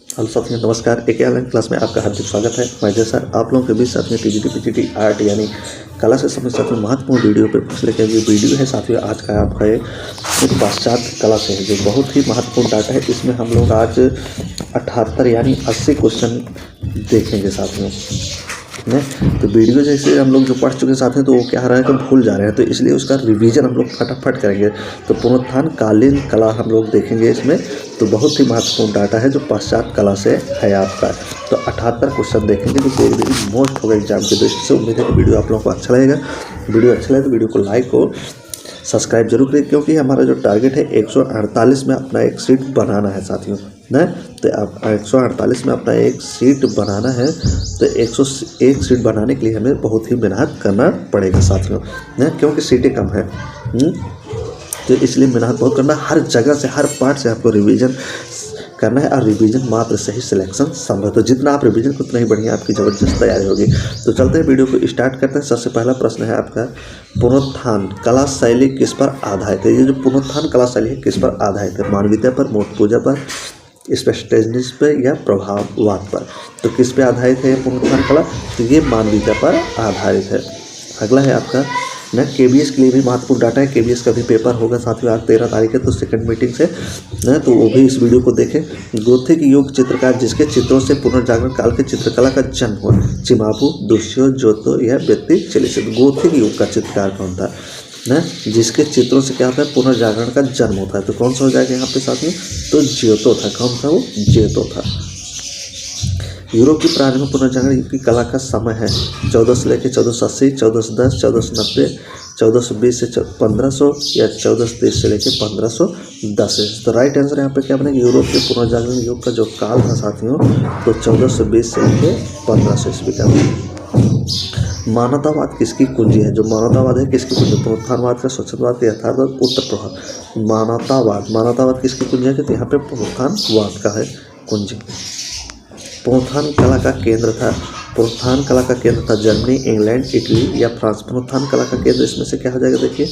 Hello साथियों, नमस्कार। एक ऑनलाइन क्लास में आपका हार्दिक स्वागत है। मैं जय सर आप लोगों के बीच साथियों टीजीटी पीजीटी आर्ट यानी कला से संबंधित साथियों महत्वपूर्ण वीडियो पे पूछ लेकर ये वीडियो है साथियों आज का आपका एक पाश्चात्य कला से है जो बहुत ही महत्वपूर्ण डाटा है। इसमें हम लोग आज 78 यानी 80 क्वेश्चन देखेंगे साथियों ने। तो वीडियो जैसे हम लोग जो पढ़ चुके साथियों तो वो क्या रहा है कि भूल जा रहे हैं, तो इसलिए उसका रिवीजन हम लोग फटाफट करेंगे। तो पुनरुत्थान कालीन कला हम लोग देखेंगे इसमें। तो बहुत ही महत्वपूर्ण डाटा है जो पाश्चात्य कला से है आपका। तो 78 क्वेश्चन देखेंगे जो वेरी मोस्ट होगा एग्जाम की दृष्टि से। उम्मीद है कि वीडियो आप लोगों को अच्छा लगेगा। वीडियो अच्छा लगे तो वीडियो को लाइक और सब्सक्राइब जरूर करें, क्योंकि हमारा जो टारगेट है 148 में अपना एक सीट बनाना है साथियों ना। तो आप 148 में अपना एक सीट बनाना है, तो 101 सीट बनाने के लिए हमें बहुत ही मेहनत करना पड़ेगा साथियों ना, क्योंकि सीटें कम है। तो इसलिए मेहनत बहुत करना, हर जगह से हर पार्ट से आपको रिवीजन करना है। और रिवीजन मात्र सही सिलेक्शन संभव। तो जितना आप रिवीजन को उतना ही बढ़िया आपकी जबरदस्त तैयारी होगी। तो चलते हैं वीडियो को स्टार्ट करते हैं। सबसे पहला प्रश्न है आपका, पुनरुत्थान कला शैली किस पर आधारित है? ये जो पुनरुत्थान कला शैली है किस पर आधारित है? मानवीयता पर, मूर्ति पूजा पर, स्पेशलिज्म पर या प्रभाववाद पर? तो किस पे आधारित है ये पुनरुत्थान कला? तो ये मानवीयता पर आधारित है। अगला है आपका ना, केबीएस के लिए भी महत्वपूर्ण डाटा है। केबीएस का भी पेपर होगा साथियों आज 13 तारीख है, तो सेकंड मीटिंग से ना, तो वो भी इस वीडियो को देखें। गोथिक युग चित्रकार जिसके चित्रों से पुनर्जागरण काल के चित्रकला का जन्म हुआ, चिमापू, दुष्यो, जोतो या व्यक्ति चलित। गोथिक युग का चित्रकार कौन था ना, जिसके चित्रों से क्या होता है पुनर्जागरण का जन्म होता है? तो कौन सा हो जाएगा यहाँ पे साथियों? तो ज्योतो था। कौन था वो? ज्योतो था। यूरोप की प्रारंभिक पुनर्जागरण युग की कला का समय है 1400 से लेकर 1480, 1410, 1490, 1420 से 1500 या 1430 से लेकर 1510। तो राइट आंसर यहाँ पे क्या बनेगा? यूरोप के पुनर्जागरण युग का जो काल था साथियों तो 1420 से लेकर 1500 ईस्वी का। मानवतावाद किसकी कुंजी है? जो मानवतावाद है किसकी कुंजी? पुनरुत्थानवाद का, स्वच्छतावाद का, यथार्थवाद, उत्तर प्रभाव। मानवतावाद किसकी कुंजी है? तो यहाँ पे पुनरुत्थानवाद का है कुंजी। पुनरुत्थान कला का केंद्र था, पुनरुत्थान कला का केंद्र था जर्मनी, इंग्लैंड, इटली या फ्रांस। पुनरुत्थान कला का केंद्र इसमें से क्या हो जाएगा? देखिए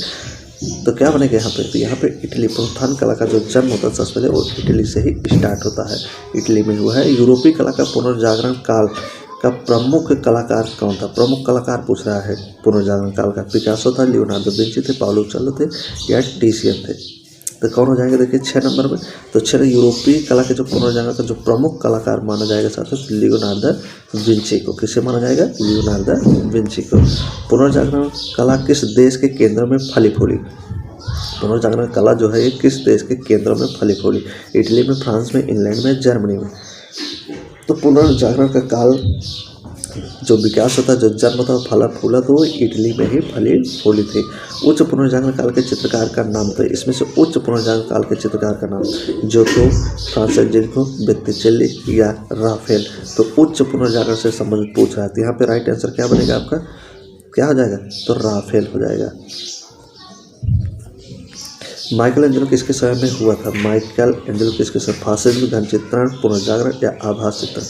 तो क्या बनेगा यहाँ पे? तो यहाँ पे इटली। पुनरुत्थान कला का जो जन्म होता है सबसे पहले वो इटली से ही स्टार्ट होता है, इटली में हुआ है। यूरोपीय कला का पुनर्जागरण काल का प्रमुख कलाकार कौन था? प्रमुख कलाकार पूछ रहा है पुनर्जागरण काल का। पिकासो था, लियोनार्डो विंची थे, पाउलो चेलो थे या टिसियन थे? तो कौन हो जाएंगे? देखिए 6 नंबर में। तो 6 यूरोपीय कला के जो पुनर्जागरण का जो प्रमुख कलाकार माना जाएगा साथियों लियोनार्डो विंची को। किसे माना जाएगा? लियोनार्डो विंची को। पुनर्जागरण कला किस देश के केंद्र में फली फूली? पुनर्जागरण कला जो है ये किस देश के केंद्र में फली फूली? इटली में, फ्रांस में, इंग्लैंड में, जर्मनी में। तो पुनर्जागरण का काल जो विकास होता है, जो जन्म होता है, फला फूला तो इटली में ही फली फूली थी। उच्च पुनर्जागरण काल के चित्रकार का नाम? तो इसमें से उच्च पुनर्जागरण काल के चित्रकार का नाम जोतो, फ्रांसेस्को, बेत्तिचेल्ली या राफेल। तो उच्च पुनर्जागरण से संबंधित पूछ रहा है, तो यहाँ पे राइट आंसर क्या बनेगा आपका? क्या हो जाएगा? तो राफेल हो जाएगा। माइकल एंजेलो किसके समय में हुआ था? माइकल एंजेलो किसके समय? फासिज्म, घन चित्रण, पुनर्जागरण या आभास चित्रण?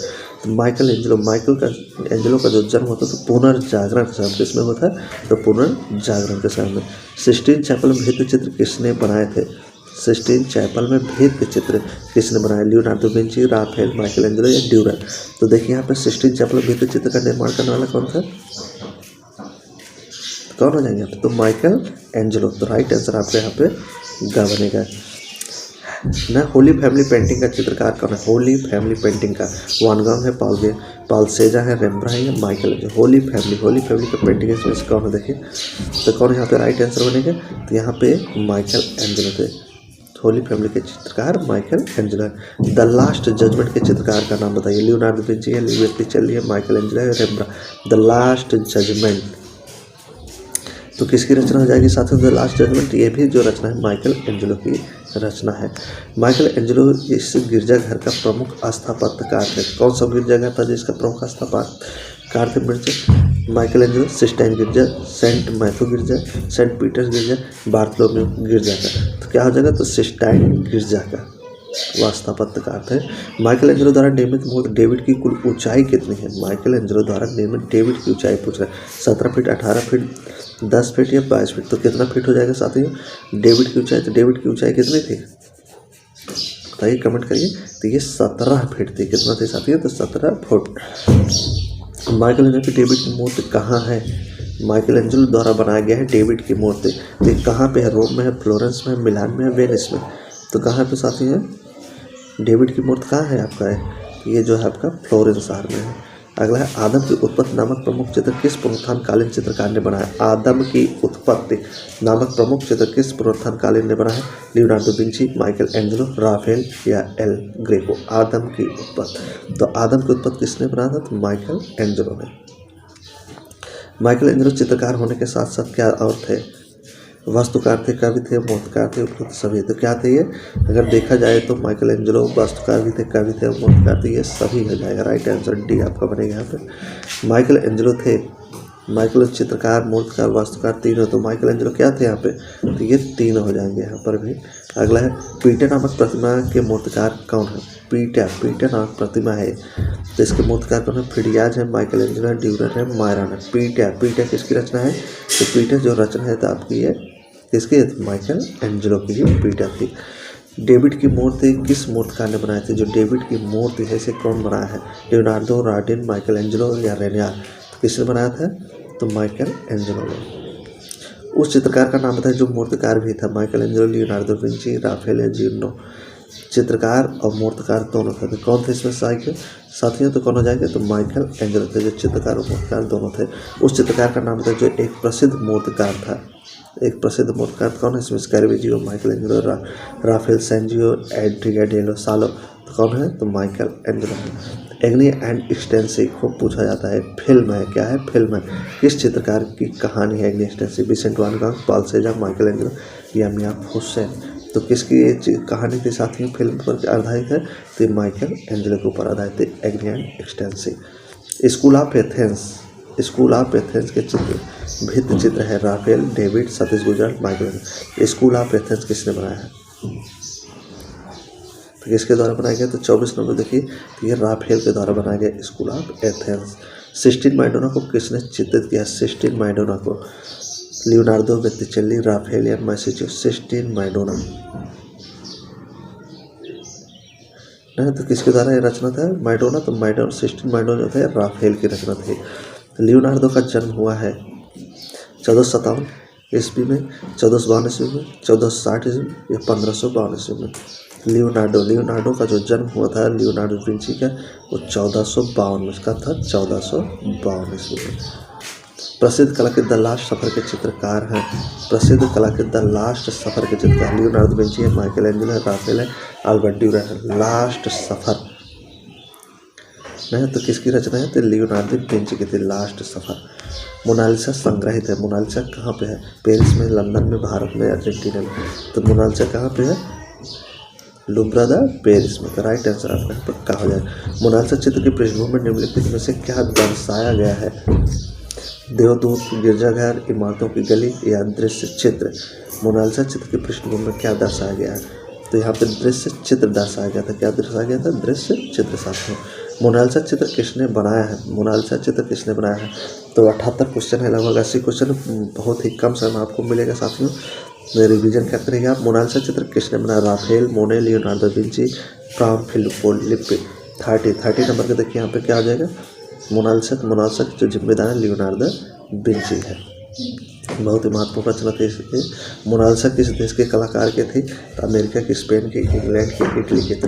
तो माइकल एंजेलो का जो जन्म होता है तो पुनर्जागरण के समय किसमें होता है? तो पुनर्जागरण के समय में। सिस्टीन चैपल में भित्ति चित्र किसने बनाए थे? सिस्टीन चैपल में भित्ति चित्र किसने बनाए? Leonardo Vinci, Raphael, Michael Angelo या ड्यूरेंट? तो देखिए यहाँ पे सिस्टीन चैपल में भित्ति चित्र का निर्माण करने वाला कौन था? कौन हो जाएंगे? तो माइकल एंजेलो। तो राइट आंसर आपका यहाँ पे गा बनेगा ना। होली फैमिली पेंटिंग का चित्रकार कौन है? होली फैमिली पेंटिंग का वान गॉग है, पाल सेजा है, रेम्ब्रांड है या माइकल एंजेलो? होली फैमिली का पेंटिंग है, इसमें कौन है? देखिए तो कौन यहाँ पे राइट आंसर बनेगा? तो यहाँ पे माइकल एंजेलो थे। होली फैमिली के चित्रकार माइकल एंजेलो है। द लास्ट जजमेंट के चित्रकार का नाम बताइए। लियोनार्डो विंची है, बेत्तिचेल्ली है, माइकल एंजेलो है, रेम्ब्रांड। द लास्ट जजमेंट तो किसकी रचना हो जाएगी साथियों? The last judgement. ये भी जो रचना है माइकल एंजेलो की रचना है। माइकल एंजेलो इस गिरजाघर का प्रमुख स्थापत्यकार थे। कौन सा गिरजाघर था जिसका प्रमुख स्थापत्यकार थे? Michael Angelo. सिस्टाइन गिरजा, सेंट मैथ्यू गिरजा, सेंट पीटर्स गिरजा, बार्थलोम्यू गिरजा का। तो क्या हो जाएगा? तो सिस्टाइन गिरजा का वह स्थापत्यकार थे। माइकल एंजेलो द्वारा निर्मित मूर्ति डेविड की कुल ऊंचाई कितनी है? माइकल एंजेलो द्वारा निर्मित डेविड की ऊंचाई पूछ रहा है। 17 फीट, 18 फीट, 10 फीट या 22 फीट? तो कितना फीट हो जाएगा साथियों डेविड की ऊंचाई? तो डेविड की ऊंचाई कितनी थी? बताइए, कमेंट करिए। तो ये 17 फीट थी। कितना थी साथियों? तो 17 फुट। माइकल एंजेलो की डेविड की मूर्ति कहाँ है? माइकल एंजेलो द्वारा बनाया गया है डेविड की मूर्ति। तो कहाँ पे है? रोम में है, फ्लोरेंस में, मिलान में, वेनिस में। तो कहाँ पे साथी है डेविड की मूर्ति? कहाँ है आपका है? ये जो है आपका फ्लोरेंस शहर में है। अगला है, आदम की उत्पत्ति नामक प्रमुख चित्र किस पुनरुत्थानकालीन चित्रकार ने बनाया? आदम की उत्पत्ति नामक प्रमुख चित्र किस पुनरुत्थानकालीन ने बनाया? Leonardo Vinci, Michael Angelo, Raphael या एल ग्रेको? आदम की उत्पत्ति। तो आदम की उत्पत्ति किसने बनाया था? तो माइकल एंजेलो ने। माइकल एंजेलो चित्रकार होने के साथ साथ क्या और थे? वास्तुकार थे, कवि थे, मूर्तिकार थे, उपयुक्त सभी। तो क्या थे ये? अगर देखा जाए तो माइकल एंजेलो वास्तुकार भी थे, कवि थे, मूर्तिकार थे, ये सभी हो जाएगा। राइट आंसर डी आपका बनेगा यहाँ पे। माइकल एंजेलो थे, माइकल चित्रकार, मूर्तिकार, वास्तुकार तीनों। तो माइकल एंजेलो क्या थे यहाँ पे? तो ये तीनों हो जाएंगे यहाँ पर भी। अगला है, पीटर नामक प्रतिमा के मूर्तिकार कौन है? पीटर नामक प्रतिमा है, तो इसके मूर्तिकार कौन है? फिडियाज है, माइकल एंजेलो है, ड्यूरर है, मायरन है। पीटर किसकी रचना है? तो पीटर जो रचना है तो आपकी है किसकी? माइकल एंजेलो की ही पीटर थी। डेविड की मूर्ति किस मूर्तिकार ने बनाई थी? जो डेविड की मूर्ति है इसे कौन बनाया है? लियोनार्डो, राडिन, माइकल एंजेलो या रेनियर? तो किसने बनाया था? तो माइकल एंजेलो ने। उस चित्रकार का नाम बताया जो मूर्तिकार भी था। Michael Angelo, Leonardo Vinci, Raphael या जियोनो? चित्रकार और मूर्तिकार दोनों थे। तो कौन थे इसमें साथियों? तो कौन हो जाएंगे? तो माइकल एंजेलो थे, जो चित्रकार और मूर्तिकार दोनों थे। उस चित्रकार का नाम था जो एक प्रसिद्ध मूर्तिकार था। एक प्रसिद्ध मूर्तिकार कौन है इसमें? स्कैरिवेजियो, माइकल एंजेलो, राफेल सैंजियो, एड्रिया डेलो सालो। तो कौन है? तो माइकल एंजेलो है। एग्नी एंड एक्सटेंसी खूब पूछा जाता है, फिल्म है। क्या है? फिल्म है। किस चित्रकार की कहानी है एग्नी एक्सटेंसी? विसेंट वान गॉग, पॉल सेजा, माइकल एंजेलो या मियां हुसैन? तो किसकी कहानी के साथ ही फिल्म पर आधारित है? तो माइकल एंजेलो के ऊपर आधारित है agony and ecstasy. School of Athens के चित्र भित्ति चित्र है Raphael, David, Satish Gujral, Michael. School of Athens किसने बनाया है? तो किसके द्वारा बनाया गया? तो 24 नंबर देखिए, तो ये राफेल के द्वारा बनाया गया school of Athens. Sistine Madonna को किसने चित्रित किया? सिस्टीन मैडोना को लियोनार्डो, बेत्तिचेल्ली, राफेल या मैसिचो? सिस्टीन मैडोना नहीं, तो किसके द्वारा ये रचना था? मैडोना। तो सिस्टीन मैडोना जो थे राफेल की रचना थी। लियोनार्डो का जन्म हुआ है 1457 ईस्वी में, 1452 ईस्वी में, 1460 ईस्वी या 1552 ईस्वी में? लियोनार्डो का जो जन्म हुआ था लियोनार्डो विंची का, वो 1452 में। इसका था 1452 ईस्वी में। प्रसिद्ध कला के द लास्ट सफर के चित्रकार हैं। प्रसिद्ध कला के द लास्ट सफर के चित्रकार लियोनार्डो विंची है, माइकल एंजेलो है, राफेल है, अल्बर्ट ड्यूरर है। लास्ट सफर नहीं, तो किसकी रचना है? तो लियोनार्डो विंची की थी लास्ट सफर। मोनालिसा संग्रहित है। मोनालिसा कहाँ पे है? पेरिस में, लंदन में, भारत में, अर्जेंटीना में? तो मोनालिसा कहाँ पे है? लुब्रा द पेरिस में। तो राइट आंसर आपका पक्का हो जाए। मोनालिसा चित्र की पृष्ठभूमि में निम्नलिखित में से क्या दर्शाया गया है? देवदूत, गिरजाघर, इमारतों की गली या दृश्य चित्र? मोनालिसा चित्र की पृष्ठभूमि में क्या दर्शाया गया है? तो यहाँ पे दृश्य चित्र दर्शाया गया था। क्या दर्शाया गया था? दृश्य चित्र साथियों। मोनालिसा चित्र किसने बनाया है? मोनालिसा चित्र किसने बनाया है? तो 78 क्वेश्चन है, लगभग 80 क्वेश्चन, बहुत ही कम समय आपको मिलेगा साथियों। रिवीजन क्या करेंगे आप? मोनालिसा चित्र किसने बनाया? राफेल, मोने, Leonardo Vinci, from Flippo lippy. 30 number के देखिए यहाँ पे क्या आ जाएगा? मोनालिसा की जो जिम्मेदार है लियोनार्डो विंची है। बहुत ही महत्वपूर्ण रचना थी इसकी। मोनालिसा किस देश के कलाकार के थी? तो अमेरिका की, स्पेन की, इंग्लैंड की, इटली के। तो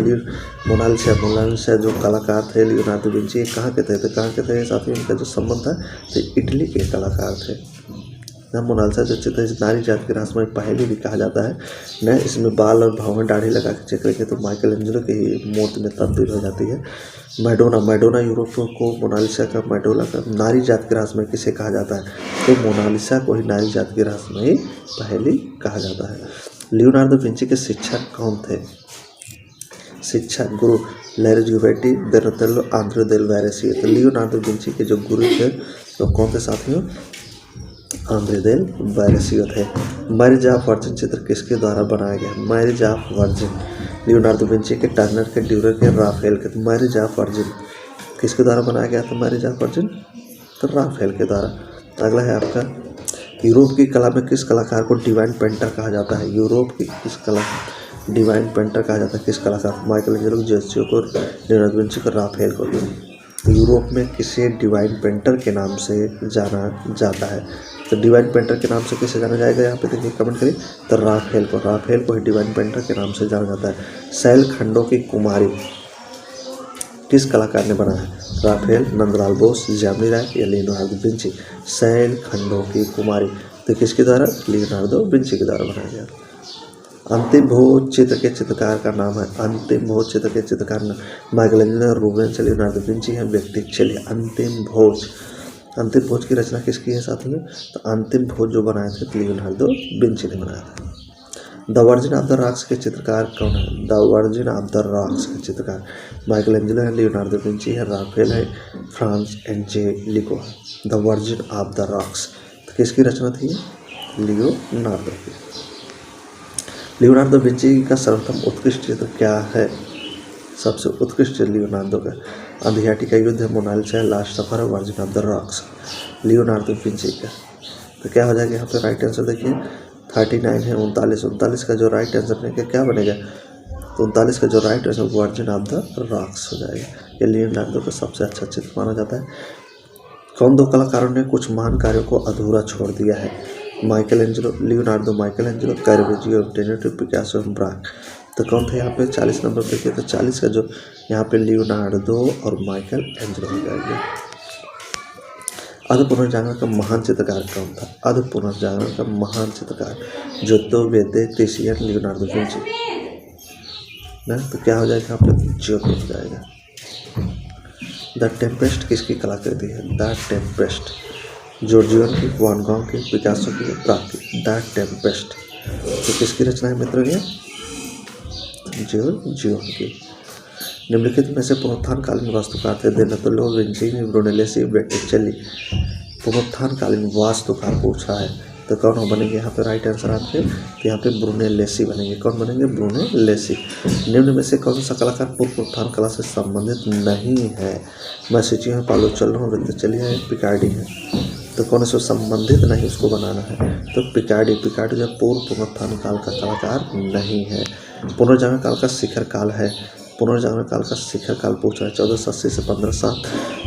मोनालिसा जो कलाकार थे लियोनार्डो विंची कहाँ के थे? तो कहाँ के थे साथियों? इनका जो संबंध था तो इटली के कलाकार थे। मोनालिसा जो चित्र है नारी जाति की रहस्यमय पहेली भी कहा जाता है न। इसमें बाल और भाव में दाढ़ी लगा के चेक रखे तो माइकल एंजेलो की ही मूर्ति में तब्दील हो जाती है। मैडोना यूरोप को मोनालिसा का, मैडोना का नारी जाति के रहस्यमय किसे कहा जाता है? तो मोनालिसा को ही नारी जाति की रहस्यमय पहेली कहा जाता है। लियोनार्डो विंची के शिक्षक कौन थे? शिक्षक गुरु लॉरेंजो गिबेल्टी, डोनाटेलो, आंद्रे डेल वारेसी। तो लियोनार्डो विंची के जो गुरु थे तो कौन थे साथियों? आंद्रे डेल वारेसी थे। मैरिज ऑफ वर्जिन चित्र किसके द्वारा बनाया गया? Marriage of virgin Leonardo Vinci के, टर्नर के, ड्यूरर के, राफेल के। तो मैरिज ऑफ वर्जिन किसके द्वारा बनाया गया था? मैरिज ऑफ वर्जिन तो राफेल के द्वारा। अगला है आपका, यूरोप की कला में किस कलाकार को डिवाइन पेंटर कहा जाता है? यूरोप डिवाइन पेंटर कहा जाता है किस कलाकार? माइकल एंजेलो, जियोस्यो को, लियोनार्डो दा विंची को, राफेल को। यूरोप में किसे डिवाइन पेंटर के नाम से जाना जाता है? तो डिवाइन पेंटर के नाम से किसे जाना जाएगा? यहाँ पे देखिए कमेंट करिए। तो राफेल को ही डिवाइन पेंटर के नाम से जाना जाता है। शैल खंडों की कुमारी किस कलाकार ने बनाया है? राफेल, नंदलाल बोस, जामिनी राय या लियोनार्डो दा विंची? शैल खंडों की कुमारी तो किसके द्वारा? लियोनार्डो दा विंची के द्वारा बनाया गया। अंतिम भोज चित्र के चित्रकार का नाम है। अंतिम भोज चित्र के चित्रकार Michael Angelo, Rubens, Leonardo da Vinci है व्यक्ति। चलिए अंतिम भोज की रचना किसकी है साथ में? तो अंतिम भोज जो बनाए थे लियोनार्डो दा विंची ने बनाया था। The virgin of the rocks के चित्रकार कौन है? The virgin of the rocks के चित्रकार माइकल एंजेलो है, लियोनार्डो दा विंची है, राफेल है, फ्रांस एंजेलिको है। The virgin of the rocks तो किसकी रचना थी? लियोनार्डो की। लियोनार्डो दा विंची का सर्वोत्तम उत्कृष्ट चित्र क्या है? सबसे उत्कृष्ट चित्र लियोनार्डो का अधियाटी का युद्ध है, मोनालिसा है, लास्ट सफर है, virgin of the rocks Leonardo da Vinci का। तो क्या हो जाएगा यहाँ पे? राइट आंसर देखिए 39 है 39 का जो राइट आंसर है क्या बनेगा? तो 39 का जो right answer virgin of the rocks हो जाएगा। ये लियोनार्डो का सबसे अच्छा चित्र माना जाता है। कौन दो कलाकारों ने कुछ महान कार्यों को अधूरा छोड़ दिया है? Michael Angelo, Leonardo, Michelangelo, Caravaggio, Tintoretto, Picasso, Braque. तो कौन थे यहाँ पे? 40 नंबर पे देखिए। तो 40 का जो यहाँ पे लियोनार्डो और माइकल एंजेलो हो जाएंगे। अर्ध पुनर्जागरण का महान चित्रकार कौन था? अर्ध पुनर्जागरण का महान चित्रकार जोतो वेदे, टिसियन, लियोनार्डो दा विंची ना। तो क्या हो जाएगा यहाँ पे? जोतो हो जाएगा। द टेम्पेस्ट किसकी कलाकृति है? द टेम्पेस्ट जॉर्जियन की, वान गॉग की, पिकासो की, प्राग की। द टेम्पेस्ट तो किसकी रचना है मित्रों? ये जॉर्जियन की। निम्नलिखित में से पुनरुत्थानकालीन वास्तुकार थे? दोनातेल्लो, विंची, ब्रूनेलेसी, बेटिचेली। पुनरुत्थानकालीन वास्तुकार पूछा है तो कौन बनेंगे यहाँ पे? राइट आंसर आपके तो यहाँ पे ब्रूनेलेसी बनेंगे। कौन बनेंगे? ब्रूनेलेसी। निम्न में से कौन सा कलाकार पूर्व उत्थान कला से संबंधित नहीं है? मैसिची है, पालोचेल्लो है, बेटिचेली है, पिकार्डी है। तो कौन से संबंधित नहीं उसको बनाना है? तो पिकार्डी जो पूर्व पुनरुत्थान काल का कलाकार नहीं है। पुनर्जागरण काल का शिखर काल है। पुनर्जागरण काल का शिखर काल पूछा है 1480 से 1507,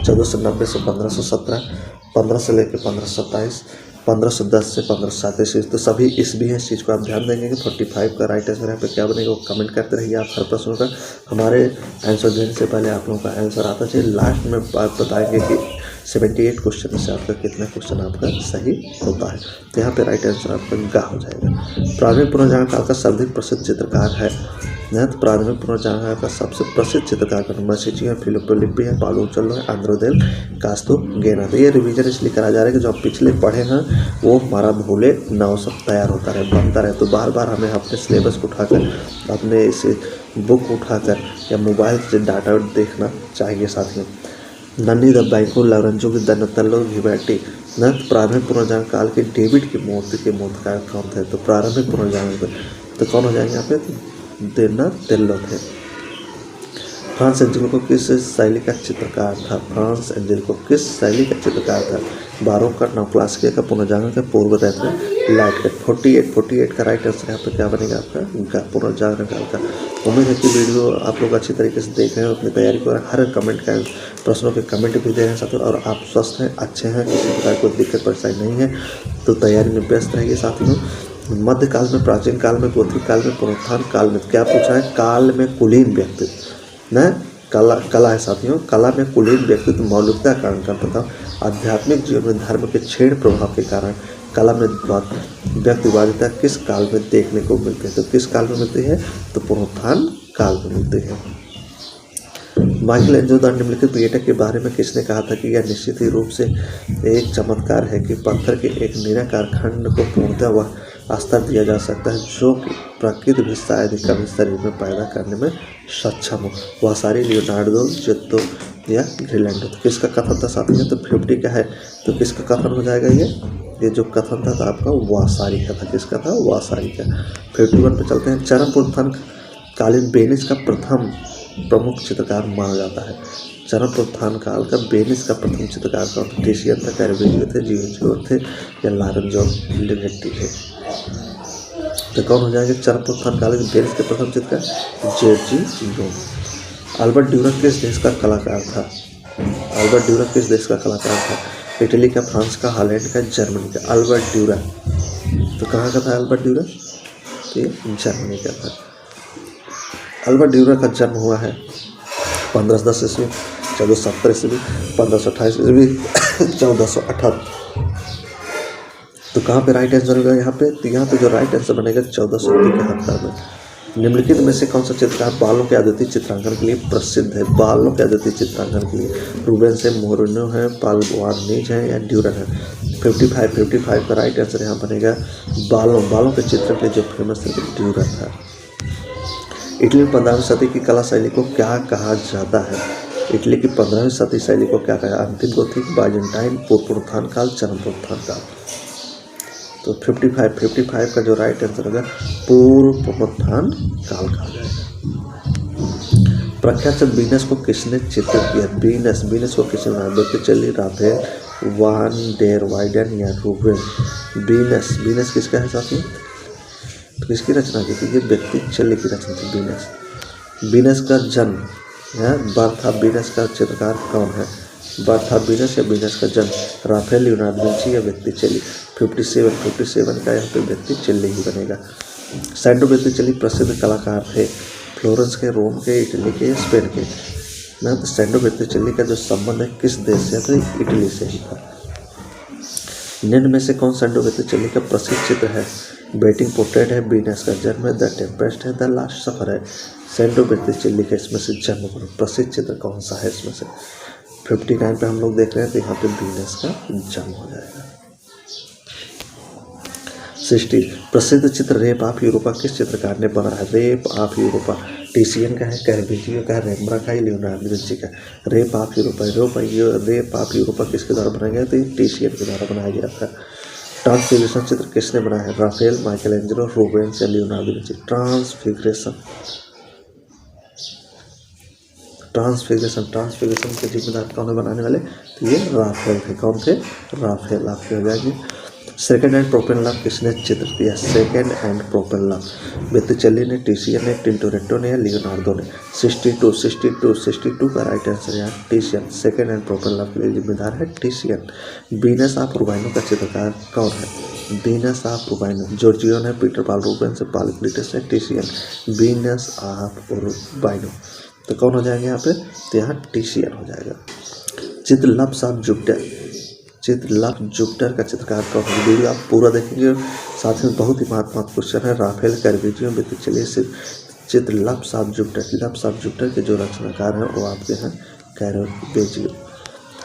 1490 से 1517, 15 से लेकर 1527, 1510 से 1537। तो सभी इस भी है, इस चीज़ को आप ध्यान देंगे कि 45 का राइट आंसर यहाँ पे क्या बनेगा वो कमेंट करते रहिए आप हर प्रश्नों का। हमारे आंसर देने से पहले आप लोगों का आंसर आता चाहिए। लास्ट में आप बताएंगे कि 78 क्वेश्चन से आपका कितना क्वेश्चन आपका सही होता है। तो यहाँ पे राइट आंसर आपका गा हो जाएगा। प्रारंभिक पुनर्जागरण काल का सर्वाधिक प्रसिद्ध चित्रकार है ना। तो प्रारंभिक पुनर्जागरण का सबसे प्रसिद्ध चित्रकार का नंबर सिची है, फिलिप्पो लिप्पी है, पालोचेल्लो है, आंद्रेदेल कास्तूगेना। तो ये रिवीजन इसलिए करा जा रहा है कि जो आप पिछले पढ़े हैं वो हमारा भूले ना सब तैयार होता रहे, बनता रहे। तो बार बार हमें अपने सिलेबस को उठाकर, अपने इसे बुक उठाकर या मोबाइल से डाटा देखना चाहिए साथियों। नन्ही द बैंको, लॉरेंजो की दोनातेल्लो, घिबेटी न। प्रारंभिक पुनर्जागरण काल के डेविड की मूर्तिकार कौन थे? तो प्रारंभिक पुनर्जागरण पे तो कौन हो जाएंगे यहाँ पे? दोनातेल्लो थे। फ्रांस एंजेलिको किस शैली का चित्रकार था? फ्रांस एंजेलिको किस शैली का चित्रकार था? बारोक का, नवक्लासिक का, पुनर्जागरण का, पूर्व रहते लाइट का। 48 का राइट आंसर यहाँ पे क्या बनेगा आपका? पुनर्जागरण काल का। उम्मीद है कि वीडियो आप लोग अच्छी तरीके से देख रहे हैं, अपनी तैयारी को हर कमेंट का प्रश्नों के कमेंट भी दे रहे हैं साथियों। और आप स्वस्थ हैं, अच्छे हैं, किसी प्रकार कोई दिक्कत परेशानी नहीं है तो तैयारी में व्यस्त रहिए साथियों। मध्यकाल में, प्राचीन काल में, गोथिक काल में, पुनरुत्थान काल में क्या पूछा है? काल में कुलीन व्यक्तित्व न कला है साथियों। कला में कुलीन व्यक्तित्व मौलिकता कारण करता था। आध्यात्मिक जीवन में धर्म के क्षीण प्रभाव के कारण कला में व्यक्तिवादिता किस काल में देखने को मिलती है? तो किस काल में मिलती है? तो पुनरुत्थान काल में मिलती है। माइकल एंजेलो द निम्नलिखित पर्यटक के बारे में किसने कहा था कि यह निश्चित ही रूप से एक चमत्कार है कि पत्थर के एक निराकार खंड को पूर्णतः वह स्तर दिया जा सकता है जो कि प्रकृति भी शायद कभी शरीर में पैदा करने में सक्षम हो। वह सारी लियोनार्डो, जोतो या ग्रीलैंड। तो किसका कथन था साथियों? तो 50 का है तो किसका कथन हो जाएगा? ये जो कथन था आपका वासारी का था। किसका था? वासारी का। 51 पे चलते हैं। चरम पुनरुत्थान कालीन वेनिस का प्रथम प्रमुख चित्रकार माना जाता है। चरम पुनरुत्थान काल का वेनिस का प्रथम चित्रकार कौन था? टिसियन था, कैरेवेजियो थे, जियोस्यो थे या लॉरेंजो दा विंची थे? तो कौन हो जाएंगे चरमपंथान काल के वेनिस के प्रथम चित्रकार जॉर्जी यून। अल्बर्ट ड्यूरर किस देश का कलाकार था? अल्बर्ट ड्यूरर किस देश का कलाकार था? इटली का, फ्रांस का, हॉलैंड का, जर्मनी का। अल्बर्ट ड्यूरर तो कहाँ का था अल्बर्ट ड्यूरर? तो ये जर्मनी का था। अल्बर्ट ड्यूरर का जन्म हुआ है 1510 ईस्वी, 1470 ईस्वी, 1528 ईस्वी, 1478। तो कहाँ पे राइट आंसर होगा यहाँ पे? तो यहाँ पे जो राइट आंसर बनेगा 1473 में। निम्नलिखित में से कौन सा चित्रकार बालों के अद्वितीय चित्रांकन के लिए प्रसिद्ध है? बालों के अद्वितीय चित्रांकन के लिए रूबेंस है, मोरिनो है, पाल वार्निज है या ड्यूरर है? 55 का राइट आंसर यहाँ बनेगा बालों के चित्र के जो फेमस थे ड्यूरर था। इटली में 15वीं सदी की कला शैली को क्या कहा जाता है? इटली की 15वीं सदी शैली को क्या कहा? अंतिम गोथिक, बाइजेंटाइन, पूर्व उत्थान काल, चरमपंथान काल। तो 55 का जो राइट आंसर होगा पूर्व उत्थान काल कहा जाएगा। प्रख्यात चित्र वीनस को किसने चित्रित किया? वीनस को किसने बनाया? बोत्तिचेल्ली, राफेल, वान डेर वाइडन या रूबेन? वीनस किसका है साथियों? तो किसकी रचना की थी? ये बोत्तिचेल्ली की रचना थी वीनस का जन्म है, बर्थ ऑफ वीनस का चित्रकार कौन है? बर्थ ऑफ वीनस या वीनस का जन्म राफेल, लियोनार्डो दा विंची या बोत्तिचेल्ली? 57 का यहाँ पे बोत्तिचेल्ली ही बनेगा। सैंडो बोत्तिचेल्ली प्रसिद्ध कलाकार थे फ्लोरेंस के, रोम के, इटली के, स्पेन के। ना तो सैंडो बोत्तिचेल्ली का जो संबंध है किस देश से? तो इटली से ही था। निम्न में से कौन सैंडो बोत्तिचेल्ली का प्रसिद्ध चित्र है? वेडिंग पोर्ट्रेट है, वीनस का जन्म है, द टेम्पेस्ट है, द लास्ट सफर है? सैंडो बोत्तिचेल्ली का इसमें से जन्म प्रसिद्ध चित्र कौन सा है इसमें से? 59 पे हम लोग देख रहे हैं तो यहाँ पे वीनस का जन्म हो जाएगा। 60 प्रसिद्ध चित्र रेप ऑफ यूरोपा किस चित्रकार ने बना है? रेप ऑफ यूरोपा टिशियन का है, कैरवेजियो का है, रेम्ब्रांड का है, लियोनार्डो दा विंची का? रेप ऑफ यूरोपा किसके द्वारा बनाया गया? तो ये टिशियन के द्वारा बनाया गया था। ट्रांसफिगरेशन चित्र किसने बनाया है? राफेल, माइकल एंजेलो, रूबेंस या लियोनार्डो दा विंची? ट्रांसफिगरेशन के जिम्मेदार कौन है बनाने वाले? तो ये राफेल थे। कौन थे? राफेल आपके हो जाएंगे। सेकेंड एंड प्रोपेन लव किसने चित्र किया? सेकेंड एंड प्रोपेन लव बोत्तिचेल्ली ने, टिशियन ने, टिंटोरेट्टो ने या लियोनार्डो ने? 62 का राइट आंसर यहाँ टिशियन। सेकेंड एंड प्रोपेन लव के लिए जिम्मेदार है टिशियन। वीनस ऑफ उरबाइनो का चित्रकार कौन है? वीनस ऑफ उरबाइनो जॉर्जियो है, पीटर पाल रूबेंस है, पाल क्लिटस है, टिशियन? वीनस ऑफ उरबाइनो तो कौन हो जाएंगे यहाँ पे? तो यहाँ टिशियन हो जाएगा। चित्रलप्स ऑफ जुपिटर का चित्रकार कौन है? वीडियो आप पूरा देखेंगे, साथ में बहुत ही महत्वपूर्ण क्वेश्चन है। राफेल, कैरवेजियो, बोत्तिचेल्ली से चित्रलप्स ऑफ जुपिटर के जो रचनाकार हैं वो आपके हैं कैरवेजियो।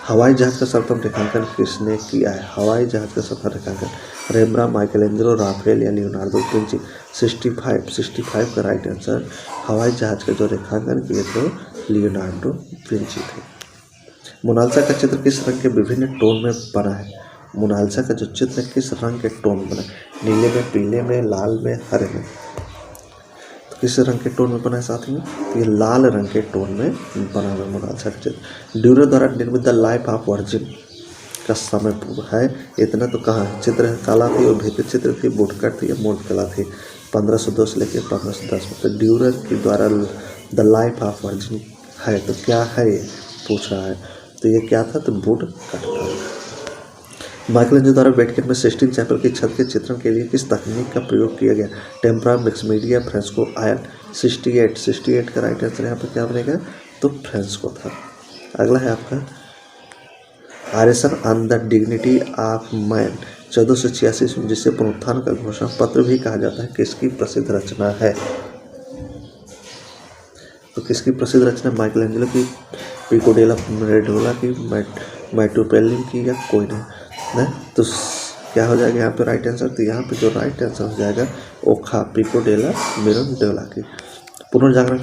हवाई जहाज का सर्वप्रथम रेखांकन किसने किया है? हवाई जहाज का सर्वप्रथम रेखांकन रेम्ब्रांड, माइकल एंजेलो, राफेल या लियोनार्डो दा विंची? 65 का राइट आंसर हवाई जहाज का जो रेखांकन किए थे लियोनार्डो दा विंची थे। मोनालिसा का चित्र किस रंग के विभिन्न टोन में बना है? मोनालिसा का जो चित्र किस रंग के टोन में बना है? नीले में, पीले में, लाल में, हरे में? तो किस रंग के टोन में बना है साथियों? तो ये लाल रंग के टोन में बना हुआ मोनालिसा का चित्र। ड्यूरर द्वारा निर्मित द लाइफ ऑफ वर्जिन का समय है इतना तो कहाँ है? चित्र कला थी और भीतर चित्र थी, वुडकट थी या मूर्त कला थी? 1502 से लेकर 1510 में। तो ड्यूरर के द्वारा द लाइफ ऑफ वर्जिन है तो क्या है ये पूछ रहा है? तो ये क्या था? तो वुडकट था। माइकल एंजेलो द्वारा वेटिकन में सिस्टीन चैपल की छत के चित्रण के लिए किस तकनीक का प्रयोग किया गया? Tempera, mix media, fresco, oil? 68 का राइट आंसर यहाँ पर क्या बनेगा? तो फ्रेस्को था। अगला है आपका oration on the dignity of man 1486 में, जिसे पुनरुत्थान का घोषणा पत्र भी कहा जाता है, किसकी प्रसिद्ध रचना है? तो किसकी प्रसिद्ध रचना? माइकल एंजेलो की, पिको डेला मेराडोना की, मैटोपेलिन की या कोई नहीं? तो क्या हो जाएगा यहाँ पे राइट आंसर? तो यहाँ पे जो राइट आंसर हो जाएगा ओखा, पिको डेला मेराडोना की। पुनर्जागरण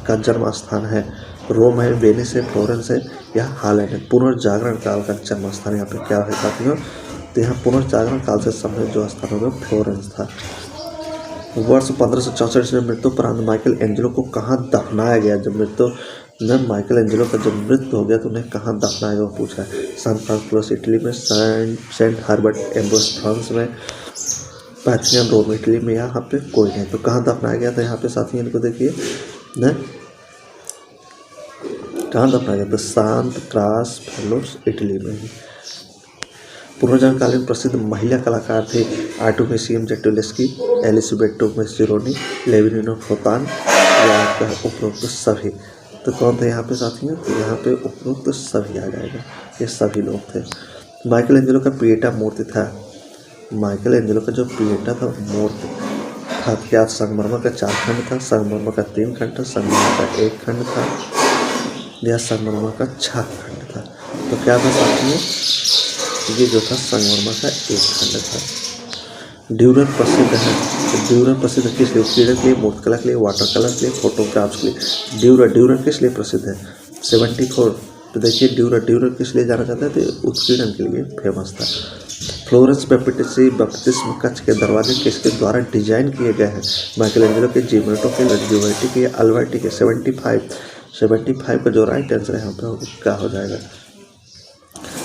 का जन्म स्थान है रोम है, वेनिस है, फ्लोरेंस है या हॉलैंड है? पुनर्जागरण काल का जन्म स्थान यहाँ पे क्या है साथियों? तो यहाँ पुनर्जागरण काल से संबंधित जो स्थान होगा फ्लोरेंस था। वर्ष 1564 में मृत्युपरांत माइकल एंजेलो को कहाँ दफनाया गया? जब माइकल एंजेलो का जब मृत्यु हो गया तो उन्हें कहाँ दफनाया गया वो पूछा है। सैन फ्रांसिस्को इटली में, सेंट हर्बर्ट एम्ब्रोस फ्रांस में, पैथियन रोम इटली में यहाँ पे कोई नहीं। तो कहाँ दफनाया गया था यहाँ पे साथियों, इनको देखिए न, कहाँ दफनाया गया था, सांत क्रॉस फेलोस इटली में ही। पुनर्जन्मकालीन प्रसिद्ध महिला कलाकार थे आर्टेमिसियम जेटुलेस्की, एलिसबेटो मेस्जिरोनी, लेविनिनो फोतान, या आपका उपरोक्त सभी। तो कौन थे यहाँ पे साथियों, तो यहाँ पे उपरोक्त सभी आ जाएगा, ये सभी लोग थे। माइकल एंजेलो का पिएटा मूर्ति था, माइकल एंजेलो का जो पिएटा था मूर्ति था क्या, संगमरमर का 4 खंड था, संगमरमर का 3 खंड था, संगमरमर का 1 खंड था, या संगमरमर का 6 खंड था। तो क्या था साथियों, ये जो था संगमरमर का 1 खंड था। ड्यूरर प्रसिद्ध है, तो ड्यूरर प्रसिद्ध किस लिए, उत्कीर्णन के लिए, मूर्तिकला के लिए, वाटर कलर के लिए, फोटोग्राफ्स के लिए। ड्यूरर किस लिए प्रसिद्ध है, 74। तो देखिए ड्यूरर किस लिए जाना जाता है, तो उत्कीर्णन के लिए फेमस था। फ्लोरेंस बपतिस्म कक्ष के दरवाजे किसके द्वारा डिजाइन किए गए हैं, माइकल एंजेलो के, जिमेटो के, गिवर्टी के, या अल्बर्टी के। 75 का जो राइट आंसर है यहाँ पे क्या हो जाएगा।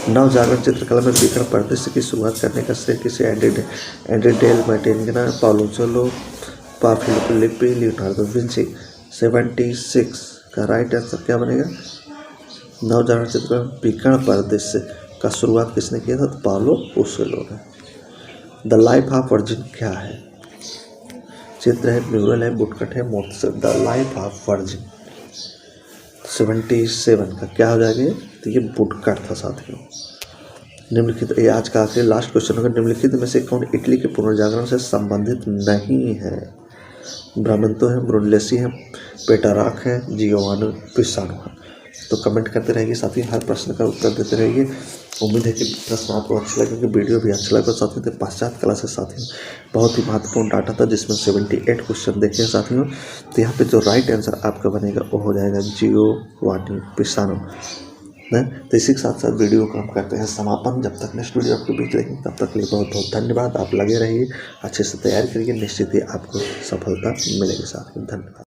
नवजागरण चित्रकला में विकर्ण परिदृश्य की शुरुआत करने का श्रेय किसे, एंड्रे डेल मैटेंगिना, पाउलो फिलिप्पी, लियोनार्डो विंची। 76 का राइट आंसर क्या बनेगा, नवजागरण चित्रकला में विकर्ण परिदृश्य का शुरुआत किसने किया था, तो पाउलो कोएल्हो ने। द लाइफ ऑफ वर्जिन क्या है, चित्र है, म्यूरल है, बुटकट है, मूर्ति। द लाइफ ऑफ वर्जिन 77 का क्या हो जाएगा, तो ये बुटकट था साथियों। निम्नलिखित, ये आज का आखिरी लास्ट क्वेश्चन होगा, निम्नलिखित में से कौन इटली के पुनर्जागरण से संबंधित नहीं है। ब्राह्मणतो है, ब्रुनलेसी है, पेटाराक है, जियोवानो पिसानो है। तो कमेंट करते रहिए साथियों, हर प्रश्न का उत्तर देते रहिए। उम्मीद है कि प्रश्न आपको अच्छा लगेगा, वीडियो भी अच्छा लगा साथियों। तो पाश्चात्य कला से साथियों बहुत ही महत्वपूर्ण डाटा था, जिसमें 78 क्वेश्चन देखे हैं साथियों। तो यहाँ पे जो राइट आंसर आपका बनेगा वो हो जाएगा जियोवानी पिसानो। तो इसी के साथ साथ वीडियो को हम करते हैं समापन। जब तक नेक्स्ट वीडियो आपके बीच रहेगी तब तक के लिए बहुत बहुत धन्यवाद। आप लगे रहिए, अच्छे से तैयारी करिए, निश्चित ही आपको सफलता मिलेगी साथियों। धन्यवाद।